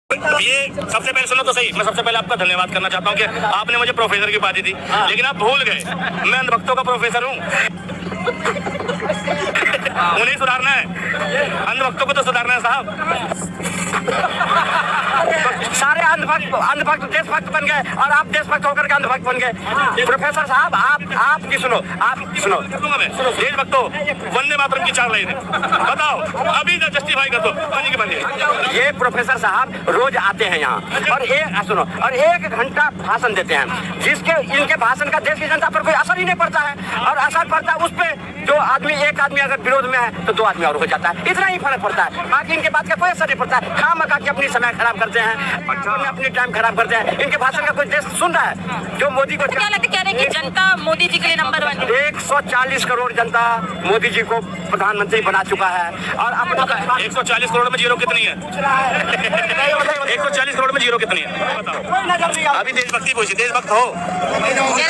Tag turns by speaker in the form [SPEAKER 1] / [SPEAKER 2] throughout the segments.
[SPEAKER 1] ये सबसे पहले सुनो तो सही, मैं सबसे पहले आपका धन्यवाद करना चाहता हूँ कि आपने मुझे प्रोफेसर की उपाधि दी, लेकिन आप भूल गए मैं अंधभक्तों का प्रोफेसर हूँ। उन्हें सुधारना है, अंधभक्तों को तो सुधारना है साहब। सारे अंधभक्त देशभक्त बन गए और आप देशभक्त होकर के अंधभक्त बन गए। प्रोफेसर साहब आप सुनो देशभक्तों वंदे मातरम की चाल रहे थे, बताओ अभी जस्टिफाई कर दो बनिए। ये प्रोफेसर साहब रोज आते हैं यहाँ और एक घंटा भाषण देते हैं, जिसके इनके भाषण का देश की जनता पर कोई असर ही नहीं पड़ता है, और असर पड़ता है उस पर जो एक आदमी अगर विरोध में है तो 2 आदमी और हो जाता है, इतना ही फर्क पड़ता है। बाकी इनके बात का कोई असर नहीं पड़ता है। खामखा के अपनी समय खराब करते हैं, अपनी टाइम खराब करते हैं। इनके भाषण का कोई देश सुन रहा है? जो मोदी को
[SPEAKER 2] क्या लगता है, कह रहे हैं कि जनता मोदी जी के लिए नंबर 1 है।
[SPEAKER 1] 140 करोड़ जनता मोदी जी को प्रधानमंत्री बना चुका है। और अपना 140 करोड़ में जीरो कितनी है? 140 करोड़ में जीरो कितनी है बताओ? अभी देशभक्ति पूछी, देशभक्त हो?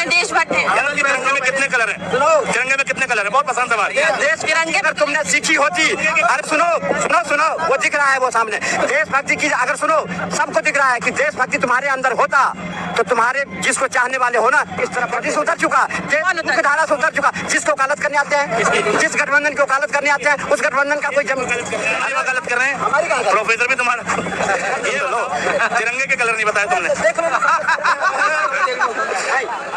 [SPEAKER 2] देशभक्त है।
[SPEAKER 1] तिरंगे में कितने कलर है? तिरंगे में कितने कलर है? बहुत पसंद सवाल। देश तिरंगे अगर तुमने सीखी होती, अरे सुनो वो दिख रहा है वो सामने देशभक्ति की, अगर सुनो सबको दिख रहा है कि देशभक्ति तुम्हारे अंदर होता तो तुम्हारे जिसको चाहने वाले हो ना, इस तरह प्रदेश उतर चुका, धारा से उतर चुका। जिसको वकालत करने आते हैं, जिस गठबंधन की वकालत करने आते हैं, उस गठबंधन का कोई वकालत कर रहे हैं। प्रोफेसर भी तुम्हारा ये लो, तिरंगे के कलर नहीं बताया तुमने।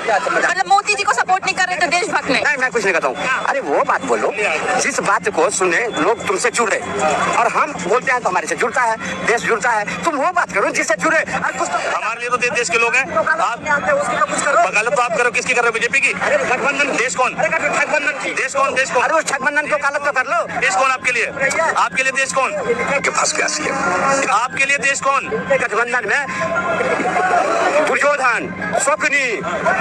[SPEAKER 2] मतलब मोदी जी को सपोर्ट नहीं कर रहे तो देशभक्त नहीं।
[SPEAKER 1] मैं कुछ नहीं कहता हूँ। अरे वो बात बोलो जिस बात को सुने लोग तुमसे जुड़े, और हम बोलते हैं तो हमारे से जुड़ता है, देश जुड़ता है। तुम वो बात करो जिससे जुड़े। हमारे लिए तो देश के लोग हैं। वकालत तो आप करो, किसकी कर रहे हो? बीजेपी की? गठबंधन। देश कौन? देश कौन? अरे उस गठबंधन की वकालत तो कर लो। देश कौन आपके लिए? आपके लिए देश कौन? आपके लिए देश कौन? गठबंधन में दुर्योधन, शकुनी,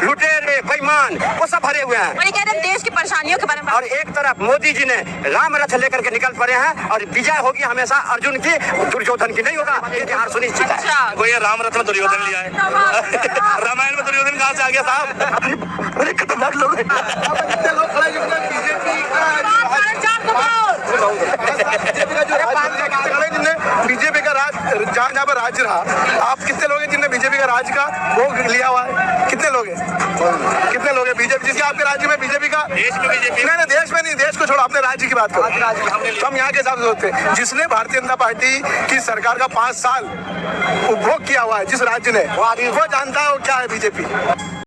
[SPEAKER 1] लुटेरे, बेईमान वो सब भरे हुए हैं।
[SPEAKER 2] और ये कह रहे हैं देश की परेशानियों के बारे में।
[SPEAKER 1] और एक तरफ मोदी जी ने राम रथ लेकर के निकल पड़े हैं, और विजय होगी हमेशा अर्जुन की, दुर्योधन की नहीं होगा। हार सुनिश्चित है। कोई राम रथ में दुर्योधन लिया है? रामायण में दुर्योधन कहाँ से आ गया साहब? अरे खतरनाक लोग हैं।
[SPEAKER 3] बीजेपी का राज जहाँ पर राज रहा, आप कितने लोग हैं जिनने बीजेपी का राज का भोग लिया हुआ है? कितने लोग हैं बीजेपी जिसके आपके राज्य में बीजेपी का?
[SPEAKER 1] देश में बीजेपी
[SPEAKER 3] नहीं, देश में नहीं, देश को छोड़ो, अपने राज्य की बात करो। तो हम यहाँ के हिसाब से सोचते हैं, जिसने भारतीय जनता पार्टी की सरकार का 5 साल उपभोग किया हुआ है जिस राज्य ने, वो जानता है वो क्या है बीजेपी।